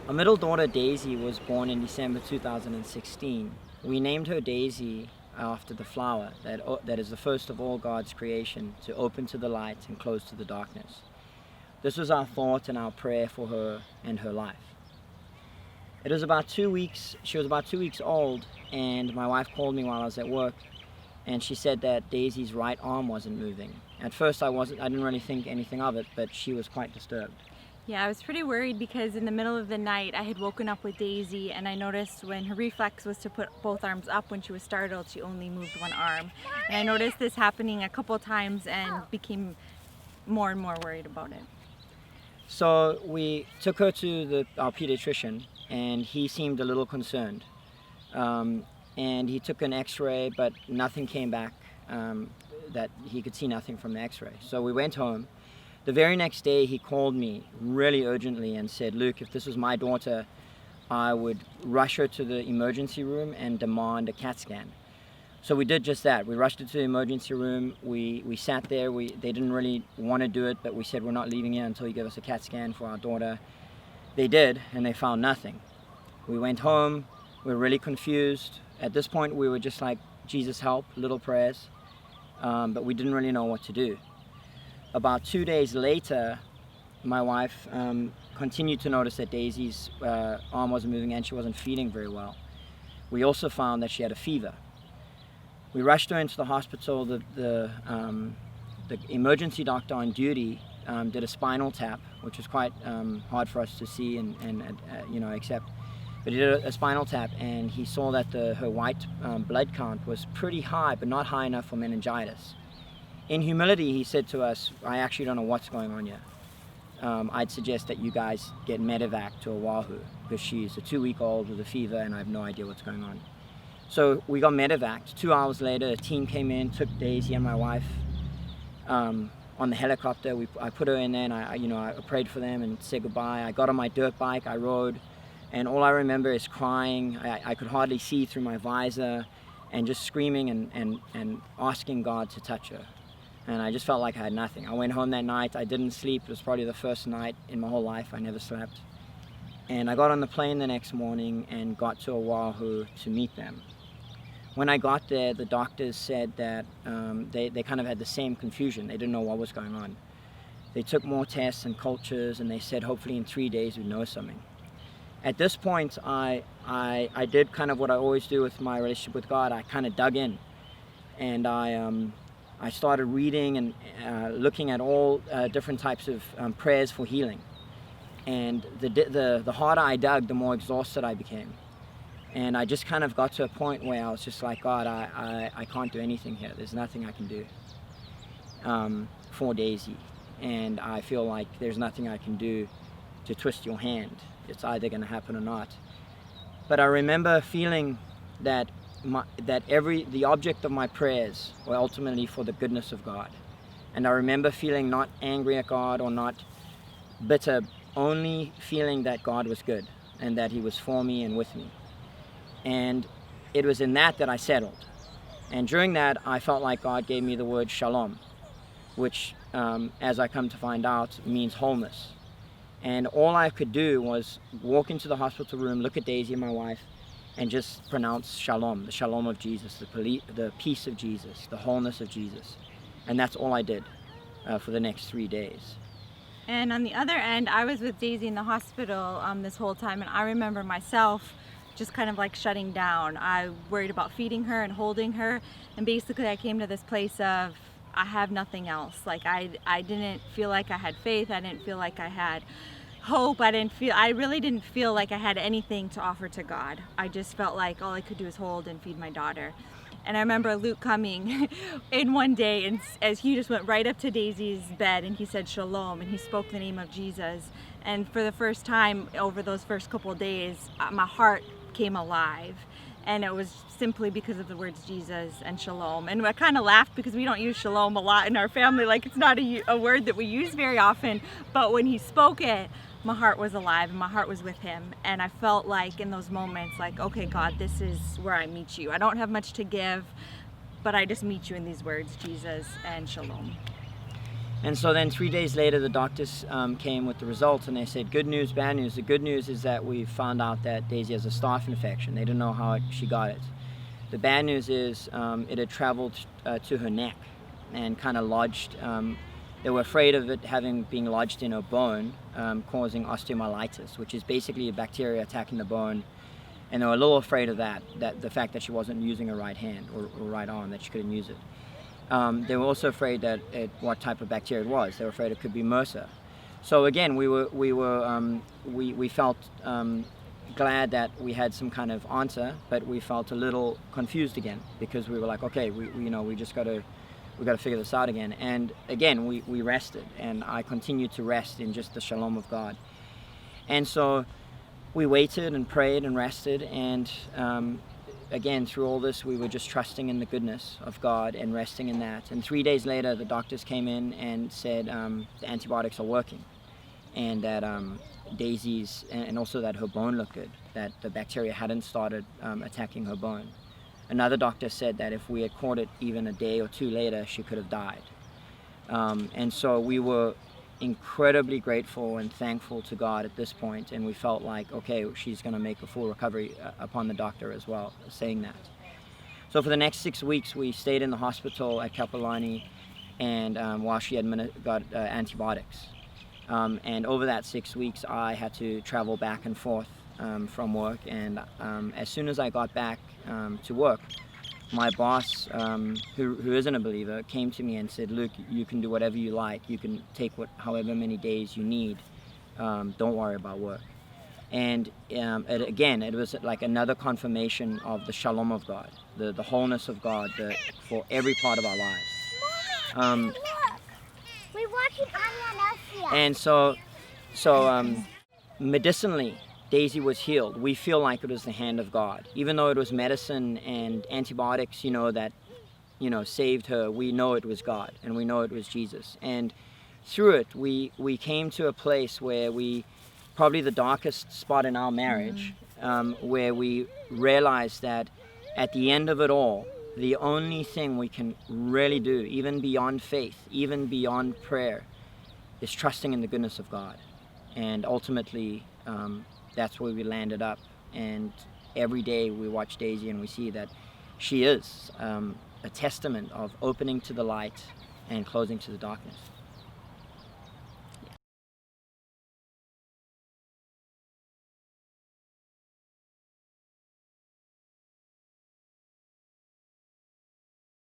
Our middle daughter Daisy was born in December 2016. We named her Daisy after the flower that is the first of all God's creation, to open to the light and close to the darkness. This was our thought and our prayer for her and her life. She was about 2 weeks old, and my wife called me while I was at work, and she said that Daisy's right arm wasn't moving. At first I didn't really think anything of it, but she was quite disturbed. Yeah, I was pretty worried because in the middle of the night I had woken up with Daisy, and I noticed when her reflex was to put both arms up when she was startled, she only moved one arm. And I noticed this happening a couple of times and became more and more worried about it. So we took her to our pediatrician, and he seemed a little concerned. And he took an x-ray, but nothing came back, that he could see nothing from the x-ray. So we went home. The very next day he called me really urgently and said, "Luke, if this was my daughter, I would rush her to the emergency room and demand a CAT scan." So we did just that. We rushed her to the emergency room. We sat there. They didn't really want to do it, but we said we're not leaving here until you give us a CAT scan for our daughter. They did, and they found nothing. We went home. We were really confused. At this point we were just like, Jesus help, little prayers, but we didn't really know what to do. About 2 days later, my wife continued to notice that Daisy's arm wasn't moving and she wasn't feeling very well. We also found that she had a fever. We rushed her into the hospital. The emergency doctor on duty did a spinal tap, which was quite hard for us to see and accept. But he did a spinal tap, and he saw that her white blood count was pretty high, but not high enough for meningitis. In humility, he said to us, "I actually don't know what's going on here. I'd suggest that you guys get medevac to Oahu, because she's a 2-week-old with a fever and I have no idea what's going on." So we got medevaced. 2 hours later, a team came in, took Daisy and my wife on the helicopter. I put her in there, and I prayed for them and said goodbye. I got on my dirt bike, I rode, and all I remember is crying. I could hardly see through my visor, and just screaming and asking God to touch her. And I just felt like I had nothing. I went home that night. I didn't sleep. It was probably the first night in my whole life I never slept. And I got on the plane the next morning and got to Oahu to meet them. When I got there, the doctors said that they kind of had the same confusion. They didn't know what was going on. They took more tests and cultures, and they said hopefully in 3 days we'd know something. At this point, I did kind of what I always do with my relationship with God. I kind of dug in, and I started reading and looking at all different types of prayers for healing. And the harder I dug, the more exhausted I became. And I just kind of got to a point where I was just like, God, I can't do anything here. There's nothing I can do for Daisy. And I feel like there's nothing I can do to twist your hand. It's either going to happen or not. But I remember feeling that the object of my prayers were ultimately for the goodness of God. And I remember feeling not angry at God or not bitter, only feeling that God was good and that He was for me and with me. And it was in that I settled. And during that, I felt like God gave me the word shalom, which, as I come to find out, means wholeness. And all I could do was walk into the hospital room, look at Daisy and my wife, and just pronounce shalom, the shalom of Jesus, the peace of Jesus, the wholeness of Jesus. And that's all I did for the next 3 days. And on the other end, I was with Daisy in the hospital this whole time, and I remember myself just kind of like shutting down. I worried about feeding her and holding her, and basically I came to this place of I have nothing else. Like I didn't feel like I had faith. I didn't feel like I had hope. I really didn't feel like I had anything to offer to God. I just felt like all I could do is hold and feed my daughter. And I remember Luke coming in one day, and as he just went right up to Daisy's bed and he said shalom, and he spoke the name of Jesus. And for the first time over those first couple of days, my heart came alive. And it was simply because of the words Jesus and shalom. And I kind of laughed because we don't use shalom a lot in our family. Like, it's not a word that we use very often. But when he spoke it, my heart was alive and my heart was with him. And I felt like in those moments, like, okay, God, this is where I meet you. I don't have much to give, but I just meet you in these words, Jesus and shalom. And so then 3 days later, the doctors came with the results, and they said, good news, bad news. The good news is that we found out that Daisy has a staph infection. They didn't know how she got it. The bad news is it had traveled to her neck and kind of lodged. They were afraid of it being lodged in her bone, causing osteomyelitis, which is basically a bacteria attacking the bone. And they were a little afraid of that the fact that she wasn't using her right hand or right arm, that she couldn't use it. They were also afraid that what type of bacteria it was. They were afraid it could be MRSA. So again, we felt glad that we had some kind of answer, but we felt a little confused again, because we were like, okay, we just got to figure this out again. And again, we rested, and I continued to rest in just the shalom of God. And so we waited and prayed and rested, and again, through all this, we were just trusting in the goodness of God and resting in that. And 3 days later, the doctors came in and said the antibiotics are working, and that Daisy's, and also that her bone looked good, that the bacteria hadn't started attacking her bone. Another doctor said that if we had caught it even a day or two later, she could have died. And so we were incredibly grateful and thankful to God at this point, and we felt like, okay, she's going to make a full recovery upon the doctor as well saying that. So for the next 6 weeks, we stayed in the hospital at Kapolani, and while she got antibiotics. And over that 6 weeks, I had to travel back and forth from work, and as soon as I got back to work, my boss, who isn't a believer, came to me and said, Luke, you can do whatever you like. You can take however many days you need. Don't worry about work. And it was like another confirmation of the shalom of God, the wholeness of God for every part of our lives. Look, we're watching Anya. And so medicinally, Daisy was healed. We feel like it was the hand of God. Even though it was medicine and antibiotics, that, saved her, we know it was God, and we know it was Jesus. And through it, we came to a place where probably the darkest spot in our marriage, where we realized that at the end of it all, the only thing we can really do, even beyond faith, even beyond prayer, is trusting in the goodness of God. And ultimately, that's where we landed up. And every day we watch Daisy and we see that she is a testament of opening to the light and closing to the darkness.